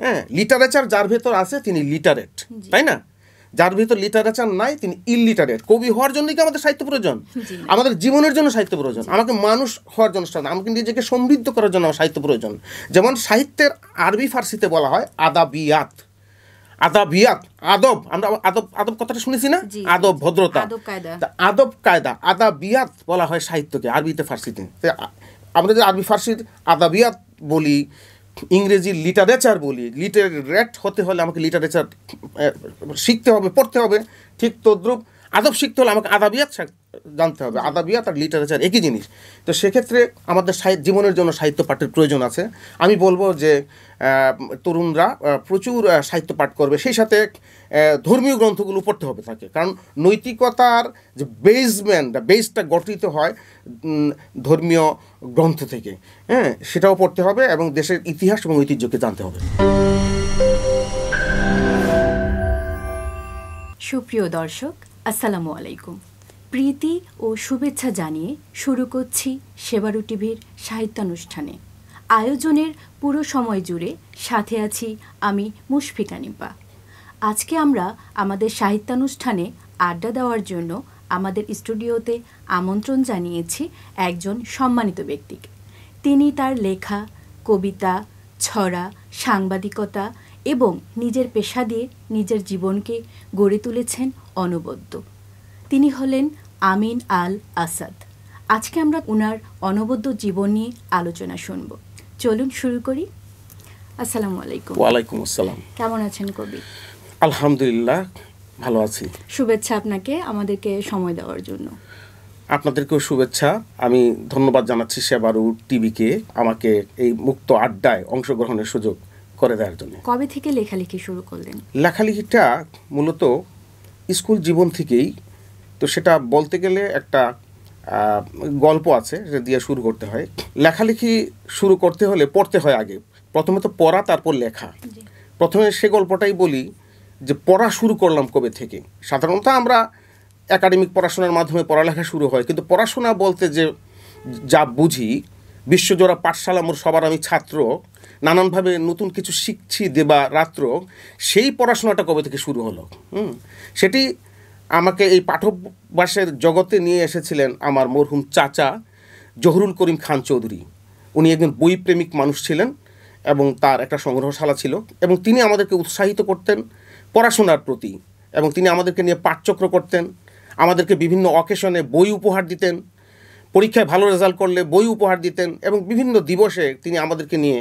হ্যাঁ, লিটারেচার যার ভেতর আছে তিনি লিটারেট, তাই না? যার ভিতর লিটারেচার নাই তিনি ইললিটারেট। কবি হওয়ার জন্যই কি আমাদের সাহিত্য প্রয়োজন? আমাদের জীবনের জন্য সাহিত্য প্রয়োজন, আমাকে মানুষ হওয়ার জন্য, আমাকে নিজেকে সমৃদ্ধ করার জন্য আমার সাহিত্য প্রয়োজন। যেমন সাহিত্যের আরবি ফার্সিতে বলা হয় আদাবিয়াত। আদাবিয়াত আদব, আমরা আদব আদব কথাটা শুনেছি না? আদব ভদ্রতা, আদব কায়দা। আদাবিয়াত বলা হয় সাহিত্যকে আরবিতে ফার্সিতে। আমরা যে আরবি ফার্সির আদাবিয়াত বলি, ইংরেজি লিটারেচার বলি, লিটারেট হতে হলে আমাকে লিটারেচার শিখতে হবে, পড়তে হবে। ঠিক তদ্রূপ আদব শিখতে হলে আমাকে আদাবিয়াত জানতে হবে। আদাবিয়াত আর লিটারেচার একই জিনিস। তো সেক্ষেত্রে আমাদের জীবনের জন্য সাহিত্য পাঠের প্রয়োজন আছে। আমি বলবো যে তরুণরা প্রচুর সাহিত্য পাঠ করবে, সেই সাথে ধর্মীয় গ্রন্থগুলো পড়তে হবে তাকে। কারণ নৈতিকতার যে বেসটা গঠিত হয় ধর্মীয় গ্রন্থ থেকে, হ্যাঁ, সেটাও পড়তে হবে এবং দেশের ইতিহাস এবং ঐতিহ্যকে জানতে হবে। সুপ্রিয় দর্শক, আসসালামু আলাইকুম। প্রীতি ও শুভেচ্ছা জানিয়ে শুরু করছি সেবারু টিভির সাহিত্যানুষ্ঠানে। আয়োজনের পুরো সময় জুড়ে সাথে আছি আমি মুশফিকা নিপা। আজকে আমরা আমাদের সাহিত্যানুষ্ঠানে আড্ডা দেওয়ার জন্য আমাদের স্টুডিওতে আমন্ত্রণ জানিয়েছি একজন সম্মানিত ব্যক্তিকে। তিনি তার লেখা, কবিতা, ছড়া, সাংবাদিকতা এবং নিজের পেশা দিয়ে নিজের জীবনকে গড়ে তুলেছেন অনবদ্য। তিনি হলেন আমিন আল আসাদ। আজকে আমরা ওনার অনবদ্য জীবন নিয়ে আলোচনা শুনব। চলুন শুরু করি। আসসালামু আলাইকুম। ওয়ালাইকুম আসসালাম। কেমন আছেন কবি? আলহামদুলিল্লাহ, ভালো আছি। শুভেচ্ছা আপনাকে আমাদেরকে সময় দেওয়ার জন্য। আপনাদেরকেও শুভেচ্ছা। আমি ধন্যবাদ জানাচ্ছি সেবারু টিভিকে আমাকে এই মুক্ত আড্ডায় অংশগ্রহণের সুযোগ করে দেওয়ার জন্য। কবে থেকে লেখালেখি শুরু করলেন? লেখালেখিটা মূলত স্কুল জীবন থেকেই। তো সেটা বলতে গেলে একটা গল্প আছে, সেটা দিয়ে শুরু করতে হয়। লেখালেখি শুরু করতে হলে পড়তে হয় আগে। প্রথমে তো পড়া, তারপর লেখা। প্রথমে সে গল্পটাই বলি যে পড়া শুরু করলাম কবে থেকে। সাধারণত আমরা একাডেমিক পড়াশোনার মাধ্যমে পড়ালেখা শুরু হয়, কিন্তু পড়াশোনা বলতে যে যা বুঝি, বিশ্বজোড়া পাঠশালা মোর সবার আমি ছাত্র, নানানভাবে নতুন কিছু শিখছি দেবা রাত্র, সেই পড়াশোনাটা কবে থেকে শুরু হলো। সেটি আমাকে এই পাঠ্যাভ্যাসের জগতে নিয়ে এসেছিলেন আমার মরহুম চাচা জহুরুল করিম খান চৌধুরী। উনি একজন বইপ্রেমিক মানুষ ছিলেন এবং তার একটা সংগ্রহশালা ছিল, এবং তিনি আমাদেরকে উৎসাহিত করতেন পড়াশোনার প্রতি, এবং তিনি আমাদেরকে নিয়ে পাঠচক্র করতেন, আমাদেরকে বিভিন্ন অকেশনে বই উপহার দিতেন, পরীক্ষায় ভালো রেজাল্ট করলে বই উপহার দিতেন, এবং বিভিন্ন দিবসে তিনি আমাদেরকে নিয়ে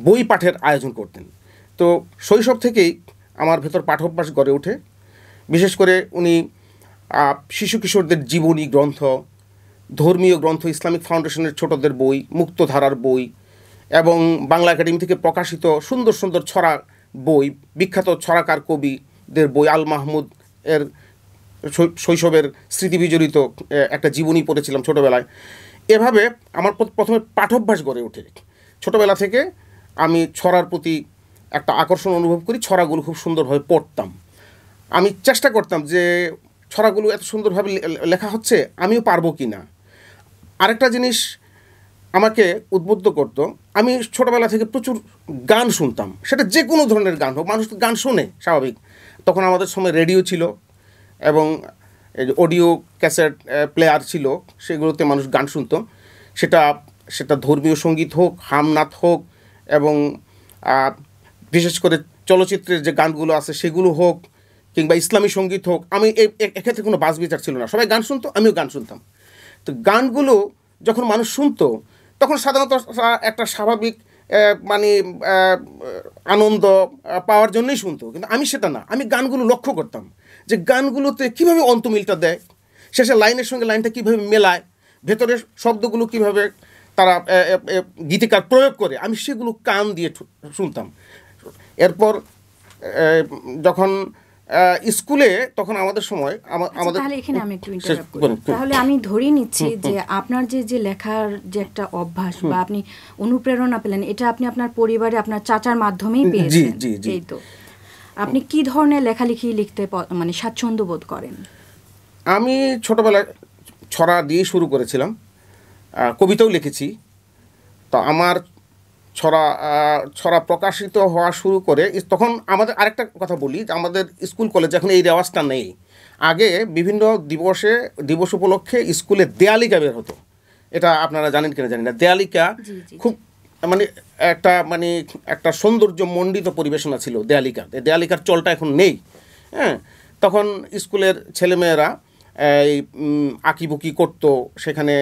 বই পাঠের আয়োজন করতেন। তো শৈশব থেকেই আমার ভেতর পাঠ্যাভ্যাস গড়ে ওঠে। বিশেষ করে উনি শিশু কিশোরদের জীবনী গ্রন্থ, ধর্মীয় গ্রন্থ, ইসলামিক ফাউন্ডেশনের ছোটদের বই, মুক্তধারার বই, এবং বাংলা একাডেমি থেকে প্রকাশিত সুন্দর সুন্দর ছড়া বই, বিখ্যাত ছড়াকার কবিদের বই, আল মাহমুদ এর শৈশবের স্মৃতিবিজড়িত একটা জীবনী পড়েছিলাম ছোটোবেলায়। এভাবে আমার প্রথমে পাঠ্যাভ্যাস গড়ে ওঠে। ছোটোবেলা থেকে আমি ছড়ার প্রতি একটা আকর্ষণ অনুভব করি, ছড়াগুলো খুব সুন্দরভাবে পড়তাম। আমি চেষ্টা করতাম যে ছড়াগুলো এত সুন্দরভাবে লেখা হচ্ছে, আমিও পারবো কি না। আরেকটা জিনিস আমাকে উদ্বুদ্ধ করতো, আমি ছোটোবেলা থেকে প্রচুর গান শুনতাম, সেটা যে কোনো ধরনের গান হোক। মানুষ গান শোনে স্বাভাবিক, তখন আমাদের সময় রেডিও ছিল এবং অডিও ক্যাসেট প্লেয়ার ছিল, সেগুলোতে মানুষ গান শুনতো। সেটা ধর্মীয় সঙ্গীত হোক, হামনাথ হোক, এবং বিশেষ করে চলচ্চিত্রের যে গানগুলো আছে সেগুলো হোক, কিংবা ইসলামী সঙ্গীত হোক। আমি এক্ষেত্রে কোনো বাছ বিচার ছিল না, সবাই গান শুনতো, আমিও গান শুনতাম। তো গানগুলো যখন মানুষ শুনতো তখন সাধারণত একটা স্বাভাবিক আনন্দ পাওয়ার জন্যই শুনতো, কিন্তু আমি সেটা না। আমি গানগুলো লক্ষ্য করতাম যে গানগুলোতে কীভাবে অন্তমিলটা দেয়, শেষে লাইনের সঙ্গে লাইনটা কীভাবে মেলায়, ভেতরের শব্দগুলো কীভাবে তারা গীতিকার প্রয়োগ করে, আমি সেগুলো কান দিয়ে শুনতাম। এরপর যখন স্কুলে, তখন আমাদের সময় আমাদের, তাহলে আমি ধরে নিচ্ছি যে আপনার যে লেখার যে একটা অভ্যাস বা আপনি অনুপ্রেরণা পেলেন, এটা আপনি আপনার পরিবারে আপনার চাচার মাধ্যমেই পেয়েছেন। এই তো আপনি কি ধরনের লেখালেখি লিখতে মানে স্বাচ্ছন্দ্য বোধ করেন? আমি ছোটবেলায় ছড়া দিয়ে শুরু করেছিলাম, কবিতাও লিখেছি। তো আমার ছড়া প্রকাশিত হওয়া শুরু করে তখন আমাদের আরেকটা কথা বলি যে আমাদের স্কুল কলেজ এখন এই রেওয়াজটা নেই। আগে বিভিন্ন দিবস উপলক্ষে স্কুলে দেয়ালিকা বের হতো, এটা আপনারা জানেন কিনা জানি না। দেয়ালিকা খুব একটা সৌন্দর্য মণ্ডিত পরিবেশনা ছিল দেয়ালিকার চলটা এখন নেই। হ্যাঁ, তখন স্কুলের ছেলেমেয়েরা এই আঁকিবুকি করতো, সেখানে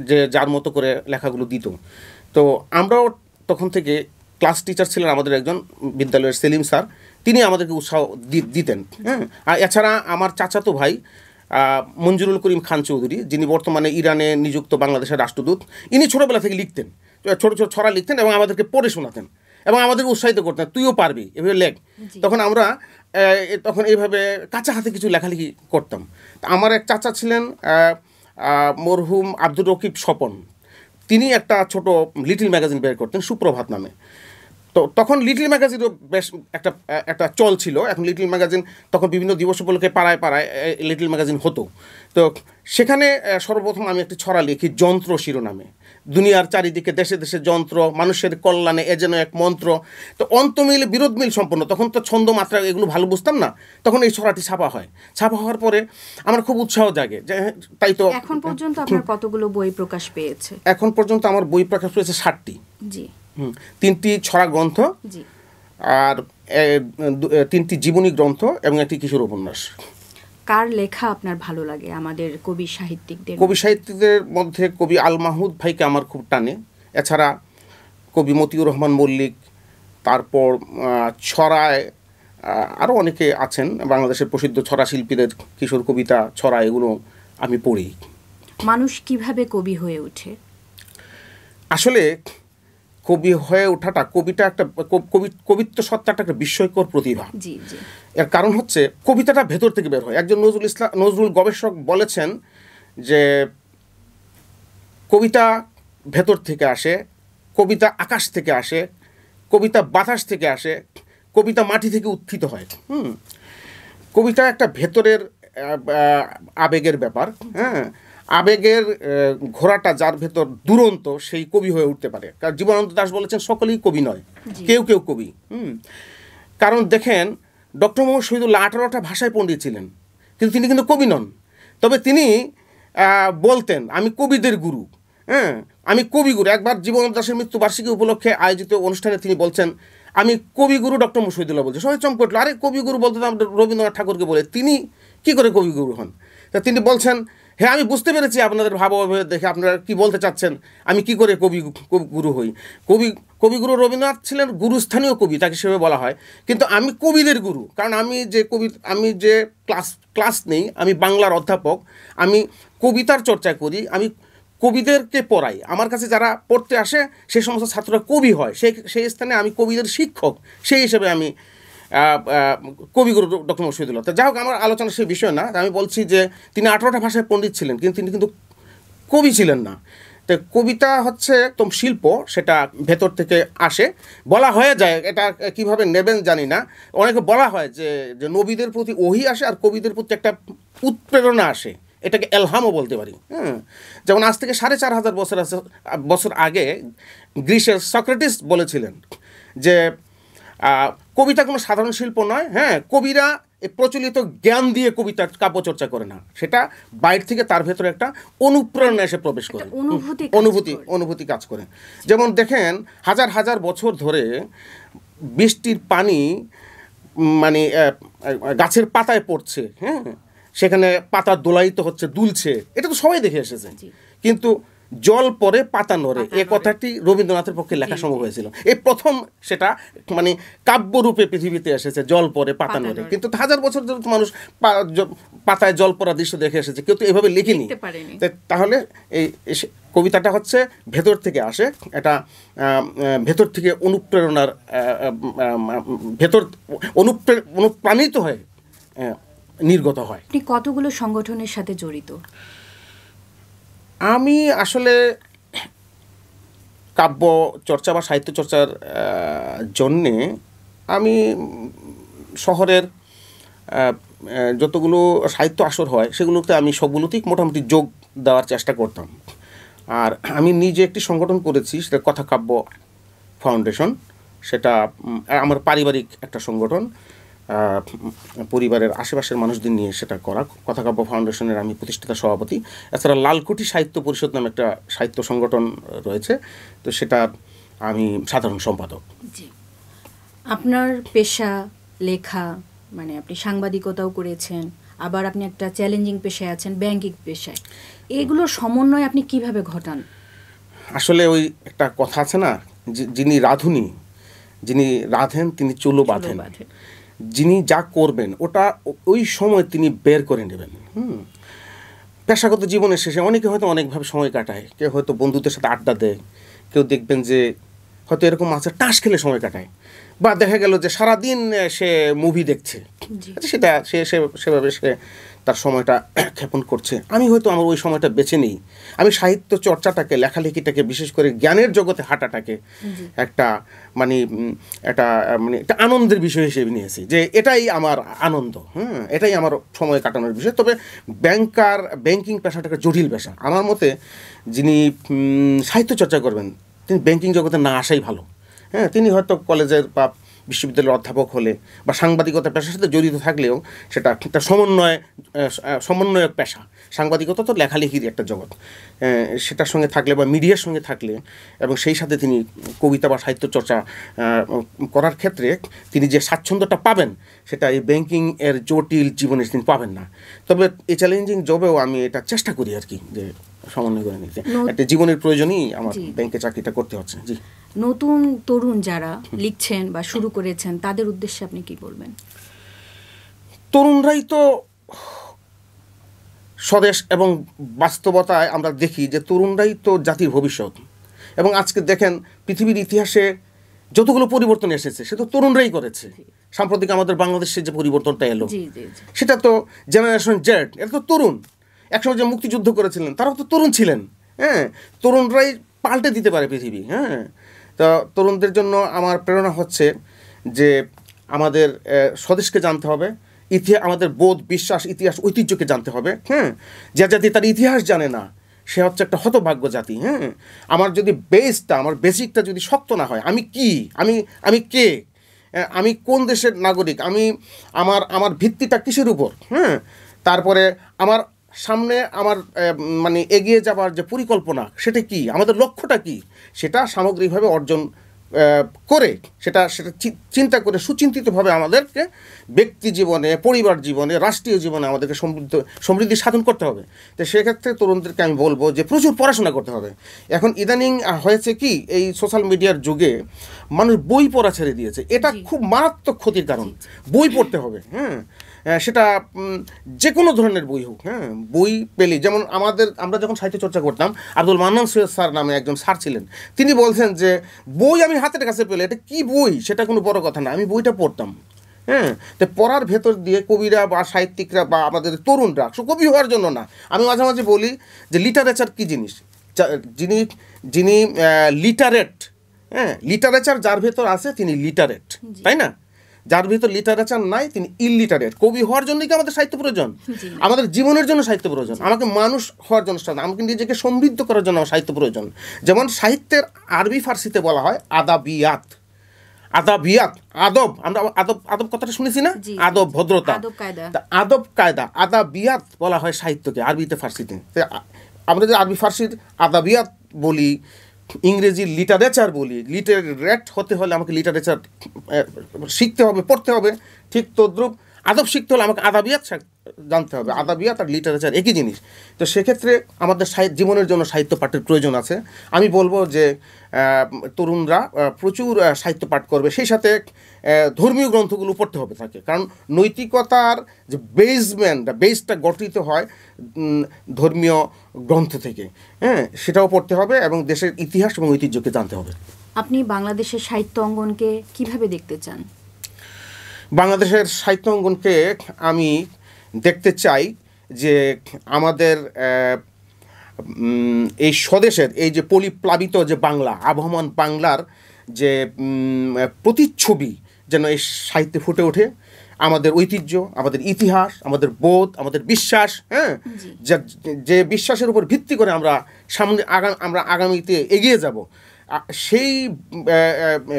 যে যার মতো করে লেখাগুলো দিত। তো আমরাও তখন থেকে, ক্লাস টিচার ছিলেন আমাদের একজন বিদ্যালয়ের সেলিম স্যার, তিনি আমাদেরকে উৎসাহ দিতেন। হ্যাঁ, আর এছাড়া আমার চাচাতো ভাই মঞ্জুরুল করিম খান চৌধুরী, যিনি বর্তমানে ইরানে নিযুক্ত বাংলাদেশের রাষ্ট্রদূত, ইনি ছোটোবেলা থেকে লিখতেন, ছোটো ছোটো ছড়া লিখতেন এবং আমাদেরকে পড়ে শোনাতেন এবং আমাদেরকে উৎসাহিত করতেন, তুইও পারবি, এভাবে লেখ। তখন আমরা এইভাবে কাঁচা হাতে কিছু লেখালেখি করতাম। আমার এক চাচা ছিলেন মরহুম আব্দুর রকিব স্বপন, তিনি একটা ছোট লিটল ম্যাগাজিন বের করতেন সুপ্রভাত নামে। তো তখন লিটল ম্যাগাজিনও বেশ একটা চল ছিল। এখন লিটল ম্যাগাজিন তখন বিভিন্ন দিবস উপলক্ষে পাড়ায় লিটল ম্যাগাজিন হতো। তো সেখানে সর্বপ্রথম আমি একটি ছড়া লিখি যন্ত্র শিরোনামে। দুনিয়ার চারিদিকে দেশে দেশে যন্ত্র, মানুষের কল্যাণে এ যেন এক মন্ত্র। তো অন্তমিল বিরোধ মিল সম্পন্ন, তখন তো ছন্দ মাত্রা এগুলো ভালো বুঝতাম না। তখন এই ছড়াটি ছাপা হয়। ছাপা হওয়ার পরে আমার খুব উৎসাহ জাগে যে তাই তো। এখন পর্যন্ত আপনার কতগুলো বই প্রকাশ পেয়েছে? এখন পর্যন্ত আমার বই প্রকাশ পেয়েছে 60টি। জি। 3টি ছড়া গ্রন্থ, আর 3টি জীবনী গ্রন্থ এবং একটি কিশোর উপন্যাস। কার লেখা আপনার ভালো লাগে আমাদের কবি সাহিত্যিকদের? কবি সাহিত্যিকদের মধ্যে কবি আল মাহমুদ ভাইকে আমার খুব টানে। এছাড়া কবি মতিউর রহমান মল্লিক, তারপর ছড়ায় আরও অনেকে আছেন বাংলাদেশের প্রসিদ্ধ ছড়া শিল্পীদের কিশোর কবিতা, ছড়া, এগুলো আমি পড়ি। মানুষ কিভাবে কবি হয়ে ওঠে? আসলে কবি হয়ে ওঠাটা, কবিতা একটা কবিত্ব সত্তাটা একটা বিস্ময়কর প্রতিভা। এর কারণ হচ্ছে কবিতাটা ভেতর থেকে বের হয়। একজন নজরুল গবেষক বলেছেন যে কবিতা ভেতর থেকে আসে, কবিতা আকাশ থেকে আসে, কবিতা বাতাস থেকে আসে, কবিতা মাটি থেকে উত্থিত হয়। কবিতা একটা ভেতরের আবেগের ব্যাপার। হ্যাঁ, আবেগের ঘোড়াটা যার ভেতর দুরন্ত, সেই কবি হয়ে উঠতে পারে। কারণ জীবনানন্দ দাশ বলেছেন সকলেই কবি নয়, কেউ কেউ কবি। কারণ দেখেন, ডক্টর মোহাম্মদ শহীদুল্লাহ 18টা ভাষায় পণ্ডিত ছিলেন, কিন্তু তিনি কিন্তু কবি নন। তবে তিনি বলতেন আমি কবিদের গুরু। হ্যাঁ, আমি কবিগুরু। একবার জীবনানন্দ দাশের মৃত্যুবার্ষিকী উপলক্ষে আয়োজিত অনুষ্ঠানে তিনি বলছেন আমি কবিগুরু ডক্টর মোহাম্মদ শহীদুল্লাহ বলছে। সবাই চমকে উঠল, আরে কবিগুরু বলতে তো রবীন্দ্রনাথ ঠাকুরকে বলে, তিনি কি করে কবিগুরু হন? তা তিনি বলছেন, হ্যাঁ আমি বুঝতে পেরেছি আপনাদের ভাবাভাবে দেখে আপনারা কি বলতে চাচ্ছেন, আমি কি করে কবিগুরু হই। কবিগুরু রবীন্দ্রনাথ ছিলেন গুরুস্থানীয় কবি, তাকে সেভাবে বলা হয়, কিন্তু আমি কবিদের গুরু। কারণ আমি যে ক্লাস নেই, আমি বাংলার অধ্যাপক, আমি কবিতার চর্চা করি, আমি কবিদেরকে পড়াই। আমার কাছে যারা পড়তে আসে সেই সমস্ত ছাত্ররা কবি হয়, সেই স্থানে আমি কবিদের শিক্ষক, সেই হিসেবে আমি কবিগুরু ডক্টর মোহাম্মদ শহীদুল্লাহ। তো যাই হোক, আমার আলোচনা সেই বিষয় না। আমি বলছি যে তিনি 18টা ভাষায় পণ্ডিত ছিলেন, কিন্তু তিনি কিন্তু কবি ছিলেন না। তো কবিতা হচ্ছে একদম শিল্প, সেটা ভেতর থেকে আসে। বলা হয়ে যায়, এটা কিভাবে নেবেন জানি না, অনেকে বলা হয় যে নবীদের প্রতি ওহী আসে আর কবিদের প্রতি একটা উৎপ্রেরণা আসে, এটাকে এলহামও বলতে পারি। হ্যাঁ, যেমন আজ থেকে 4500 বছর আগে গ্রিসের সক্রেটিস বলেছিলেন যে কবিতা কোনো সাধারণ শিল্প নয়। হ্যাঁ, কবিরা প্রচলিত জ্ঞান দিয়ে কবিতা কাব্যচর্চা করে না, সেটা বাইরে থেকে তার ভেতরে একটা অনুপ্রেরণা এসে প্রবেশ করে, অনুভূতি কাজ করে। যেমন দেখেন, হাজার হাজার বছর ধরে বৃষ্টির পানি মানে গাছের পাতায় পড়ছে, হ্যাঁ, সেখানে পাতা দোলায়িত হচ্ছে, দুলছে, এটা তো সবাই দেখে এসেছে। কিন্তু জল পরে পাতা নড়ে, এ কথাটি রবীন্দ্রনাথের পক্ষে লেখা সম্ভব হয়েছিল। এই প্রথম সেটা মানে কাব্যরূপে পৃথিবীতে এসেছে, জল পরে পাতা নড়ে। কিন্তু হাজার বছর ধরে মানুষ পাতায় জল পড়া দৃশ্য দেখে এসেছে, কিন্তু এভাবে লিখিনি। তাহলে এই কবিতাটা হচ্ছে ভেতর থেকে আসে, এটা ভেতর থেকে অনুপ্রেরণার অনুপ্রাণিত হয়ে নির্গত হয়। আপনি কতগুলো সংগঠনের সাথে জড়িত? আমি আসলে কাব্য চর্চা বা সাহিত্য চর্চার জন্যে আমি শহরের যতগুলো সাহিত্য আসর হয় সেগুলোতে আমি সবগুলোতেই মোটামুটি যোগ দেওয়ার চেষ্টা করতাম। আর আমি নিজে একটি সংগঠন করেছি, সেটা কথা কাব্য ফাউন্ডেশন, সেটা আমার পারিবারিক একটা সংগঠন, পরিবারের আশেপাশের মানুষদের নিয়ে সেটা করা। কথাকাব্য ফাউন্ডেশনের আমি প্রতিষ্ঠাতা সভাপতি। এছাড়া লালকুঠি সাহিত্য পরিষদ নামে একটা সাহিত্য সংগঠন রয়েছে, তো সেটা আমি সাধারণ সম্পাদক। জি, আপনার পেশা লেখা, মানে আপনি সাংবাদিকতাও করেছেন, আবার আপনি একটা চ্যালেঞ্জিং পেশায় আছেন, ব্যাংকিং পেশায়, এগুলোর সমন্বয় আপনি কিভাবে ঘটান? আসলে ওই একটা কথা আছে না, যিনি রাঁধুনি, যিনি রাঁধেন তিনি চুলো বাঁধেন। যিনি যা করবেন ওটা ওই সময় তিনি বের করে নেবেন। পেশাগত জীবনের শেষে অনেকে হয়তো অনেকভাবে সময় কাটায়, কেউ হয়তো বন্ধুদের সাথে আড্ডা দেয়, কেউ দেখবেন যে হয়তো এরকম আছে টাস খেলে সময় কাটায়, বা দেখা গেল যে সারাদিন সে মুভি দেখছে, সেটা সেভাবে সে তার সময়টা ক্ষেপণ করছে। আমি হয়তো আমার ওই সময়টা বেছে নিই, আমি সাহিত্য চর্চাটাকে, লেখালেখিটাকে, বিশেষ করে জ্ঞানের জগতে হাঁটাটাকে একটা একটা আনন্দের বিষয় হিসেবে নিয়েছি, যে এটাই আমার আনন্দ, এটাই আমার সময় কাটানোর বিষয়। তবে ব্যাংকিং পেশাটা একটা জটিল পেশা। আমার মতে যিনি সাহিত্য চর্চা করবেন তিনি ব্যাংকিং জগতে না আসাই ভালো। তিনি হয়তো কলেজের বা বিশ্ববিদ্যালয়ের অধ্যাপক হলে বা সাংবাদিকতা পেশার সাথে জড়িত থাকলেও সেটা একটা সমন্বয়ক পেশা। সাংবাদিকতা তো লেখালেখির একটা জগৎ, সেটার সঙ্গে থাকলে বা মিডিয়ার সঙ্গে থাকলে এবং সেই সাথে তিনি কবিতা বা সাহিত্য চর্চা করার ক্ষেত্রে তিনি যে স্বাচ্ছন্দ্যটা পাবেন সেটা এই ব্যাংকিং এর জটিল জীবনে তিনি পাবেন না। তবে এই চ্যালেঞ্জিং জবেও আমি এটা চেষ্টা করি আর কি, যে সমন্বয় করে নিতে। একটা জীবনের প্রয়োজনই আমার ব্যাংকে চাকরিটা করতে হচ্ছে। জি, নতুন তরুণ যারা লিখছেন বা শুরু করেছেন তাদের উদ্দেশ্যে আপনি কি বলবেন? তরুণরাই তো স্বদেশ এবং বাস্তবতায় আমরা দেখি যে তরুণরাই তো জাতির ভবিষ্যৎ। এবং আজকে দেখেন পৃথিবীর ইতিহাসে যতগুলো পরিবর্তন এসেছে সে তো তরুণরাই করেছে। সাম্প্রতিক আমাদের বাংলাদেশে যে পরিবর্তনটা এলো সেটা তো জেনারেশন জেড, এটা তো তরুণ। একসময় যে মুক্তিযুদ্ধ করেছিলেন তারাও তো তরুণ ছিলেন। তরুণরাই পাল্টে দিতে পারে পৃথিবী। তো তরুণদের জন্য আমার প্রেরণা হচ্ছে যে আমাদের স্বদেশকে জানতে হবে, আমাদের বোধ, বিশ্বাস, ইতিহাস, ঐতিহ্যকে জানতে হবে। যে জাতি তার ইতিহাস জানে না সে হচ্ছে একটা হতভাগ্য জাতি। আমার যদি আমার বেসিকটা যদি শক্ত না হয়, আমি কি, আমি কে, আমি কোন দেশের নাগরিক, আমার ভিত্তিটা কিসের উপর, তারপরে আমার সামনে আমার এগিয়ে যাবার যে পরিকল্পনা সেটা কি, আমাদের লক্ষ্যটা কি, সেটা সামগ্রিকভাবে অর্জন করে সেটা চিন্তা করে সুচিন্তিতভাবে আমাদেরকে ব্যক্তি জীবনে, পরিবার জীবনে, রাষ্ট্রীয় জীবনে আমাদেরকে সমৃদ্ধি সাধন করতে হবে। তো সেক্ষেত্রে তরুণদেরকে আমি বলবো যে প্রচুর পড়াশোনা করতে হবে। এখন ইদানিং হয়েছে কি, এই সোশ্যাল মিডিয়ার যুগে মানুষ বই পড়া ছেড়ে দিয়েছে। এটা খুব মারাত্মক ক্ষতির কারণ। বই পড়তে হবে, সেটা যে কোনো ধরনের বই হোক। বই পেলে, যেমন আমরা যখন সাহিত্য চর্চা করতাম, আব্দুল মান্নান সৈয়দ স্যার নামে একজন স্যার ছিলেন, তিনি বলছেন যে বই আমি হাতের কাছে পেলে এটা কি বই সেটা কোনো বড় কথা না, আমি বইটা পড়তাম। তো পড়ার ভেতর দিয়ে কবিরা বা সাহিত্যিকরা বা আমাদের তরুণরা, কবি হওয়ার জন্য না, আমি মাঝে মাঝে বলি যে লিটারেচার কী জিনিস, যিনি লিটারেট, লিটারেচার যার ভেতর আছে তিনি লিটারেট, তাই না? যার ভিতর লিটারেচার নাই তিনি ইললিটারেট। কবি হওয়ার জন্যই কি আমাদের সাহিত্য প্রয়োজন? আমাদের জীবনের জন্য সাহিত্য প্রয়োজন, আমাকে মানুষ হওয়ার জন্য, আমাকে নিজেকে সমৃদ্ধ করার জন্য আমার সাহিত্য প্রয়োজন। যেমন সাহিত্যের আরবি ফার্সিতে বলা হয় আদাবিয়াত। আদব, আমরা আদব কথাটা শুনেছি না, আদব ভদ্রতা, আদব কায়দা, আদাবিয়াত বলা হয় সাহিত্যকে আরবিতে ফার্সিতে। আমরা যে আরবি ফার্সির আদাবিয়াত বলি, ইংরেজি লিটারেচার বলি, লিটারেট হতে হলে আমাকে লিটারেচার শিখতে হবে, পড়তে হবে। ঠিক তদ্রূপ আদব শিখতে হলে আমাকে আদাবিয়াত জানতে হবে। আদাবিয়াত আর লিটারেচার একই জিনিস। তো সেক্ষেত্রে আমাদের জীবনের জন্য সাহিত্য পাঠের প্রয়োজন আছে। আমি বলবো যে তরুণরা প্রচুর সাহিত্য পাঠ করবে, সেই সাথে ধর্মীয় গ্রন্থগুলো পড়তে হবে তাকে, কারণ নৈতিকতার যে বেসটা গঠিত হয় ধর্মীয় গ্রন্থ থেকে। সেটাও পড়তে হবে এবং দেশের ইতিহাস এবং ঐতিহ্যকে জানতে হবে। আপনি বাংলাদেশের সাহিত্য অঙ্গনকে কিভাবে দেখতে চান? বাংলাদেশের সাহিত্য অঙ্গনকে আমি দেখতে চাই যে আমাদের এই স্বদেশের এই যে পরিপ্লাবিত যে বাংলা, আবহমান বাংলার যে প্রতিচ্ছবি যেন এই সাহিত্যে ফুটে ওঠে। আমাদের ঐতিহ্য, আমাদের ইতিহাস, আমাদের বোধ, আমাদের বিশ্বাস, যে বিশ্বাসের উপর ভিত্তি করে আমরা আগামীতে এগিয়ে যাব, সেই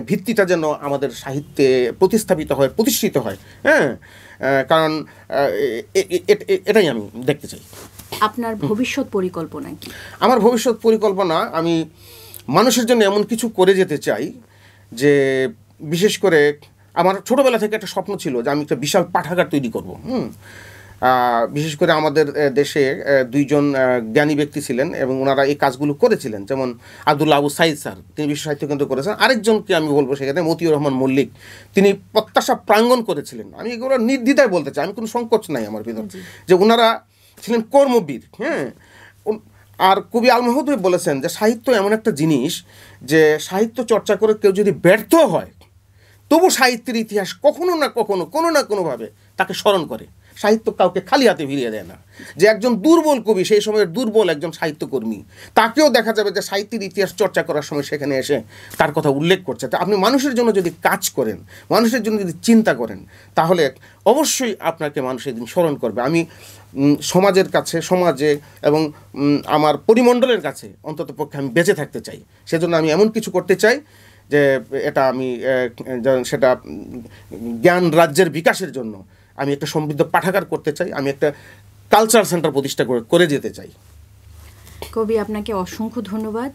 ভিত্তিটা যেন আমাদের সাহিত্যে প্রতিস্থাপিত হয়, প্রতিষ্ঠিত হয়। হ্যাঁ, কারণ এটাই আমি দেখতে চাই। আপনার ভবিষ্যৎ পরিকল্পনা কি? আমার ভবিষ্যৎ পরিকল্পনা, আমি মানুষের জন্য এমন কিছু করে যেতে চাই যে, বিশেষ করে আমার ছোটোবেলা থেকে একটা স্বপ্ন ছিল যে আমি একটা বিশাল পাঠাগার তৈরি করব। বিশেষ করে আমাদের দেশে দুইজন জ্ঞানী ব্যক্তি ছিলেন এবং ওনারা এই কাজগুলো করেছিলেন, যেমন আব্দুল্লাহ আবু সাইদ স্যার, তিনি বিশ্ব সাহিত্য কেন্দ্র করেছেন। আরেকজনকে আমি বলবো সেখানে মতিউর রহমান মল্লিক, তিনি প্রত্যাশা প্রাঙ্গণ করেছিলেন। আমি এগুলো নির্দ্বিধায় বলতে চাই, আমি কোনো সংকোচ নাই আমার ভিতর, যে ওনারা ছিলেন কর্মবীর। হ্যাঁ, আর কবি আল মাহমুদ বলেছেন যে সাহিত্য এমন একটা জিনিস যে সাহিত্য চর্চা করে কেউ যদি ব্যর্থ হয়, তবু সাহিত্যের ইতিহাস কখনো না কখনো কোনো না কোনোভাবে তাকে স্মরণ করে। সাহিত্য কাউকে খালি হাতে ফিরিয়ে দেয় না। যে একজন দুর্বল কবি, সেই সময়ের দুর্বল একজন সাহিত্যকর্মী, তাকেও দেখা যাবে যে সাহিত্যের ইতিহাস চর্চা করার সময় সেখানে এসে তার কথা উল্লেখ করছে। তা আপনি মানুষের জন্য যদি কাজ করেন, মানুষের জন্য যদি চিন্তা করেন, তাহলে অবশ্যই আপনাকে মানুষ এদিন স্মরণ করবে। আমি সমাজের কাছে, সমাজে এবং আমার পরিমণ্ডলের কাছে অন্তত পক্ষে আমি বেঁচে থাকতে চাই। সেজন্য আমি এমন কিছু করতে চাই যে এটা আমি সেটা জ্ঞান রাজ্যের বিকাশের জন্য আমি একটা সমৃদ্ধ পাঠাগার করতে চাই, আমি একটা কালচার সেন্টার প্রতিষ্ঠা করে যেতে চাই। কবি, আপনাকে অসংখ্য ধন্যবাদ।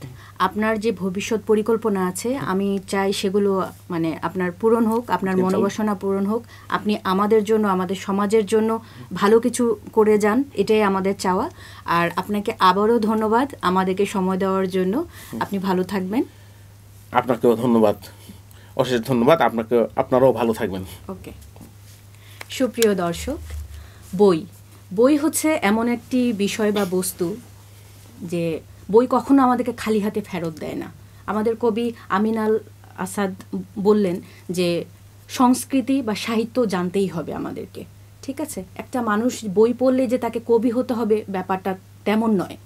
আপনার যে ভবিষ্যৎ পরিকল্পনা আছে, আমি চাই সেগুলো মানে আপনার পূরণ হোক, আপনার মনোবাসনা পূরণ হোক। আপনি আমাদের জন্য, আমাদের সমাজের জন্য ভালো কিছু করে যান, এটাই আমাদের চাওয়া। আর আপনাকে আবারও ধন্যবাদ আমাদেরকে সময় দেওয়ার জন্য। আপনি ভালো থাকবেন। আপনাকেও ধন্যবাদ, অশেষ ধন্যবাদ। আপনারাও ভালো থাকবেন। ওকে। সুপ্রিয় দর্শক, বই হচ্ছে এমন একটি বিষয় বা বস্তু যে বই কখনো আমাদেরকে খালি হাতে ফেরত দেয় না। আমাদের কবি আমিন আল আসাদ বললেন যে সংস্কৃতি বা সাহিত্য জানতেই হবে আমাদেরকে। ঠিক আছে, একটা মানুষ বই পড়লে যে তাকে কবি হতে হবে, ব্যাপারটা তেমন নয়।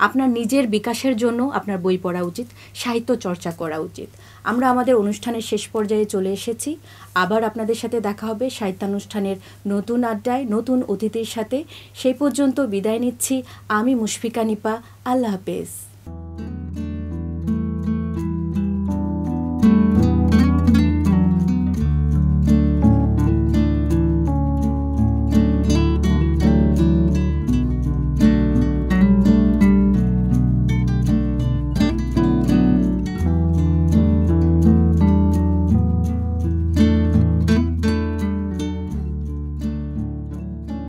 আপনার নিজের বিকাশের জন্য আপনার বই পড়া উচিত, সাহিত্য চর্চা করা উচিত। আমরা আমাদের অনুষ্ঠানের শেষ পর্যায়ে চলে এসেছি। আবার আপনাদের সাথে দেখা হবে সাহিত্যানুষ্ঠানের নতুন আড্ডায়, নতুন অতিথির সাথে। সেই পর্যন্ত বিদায় নিচ্ছি আমি মুশফিকা নিপা। আল্লাহ হাফেজ।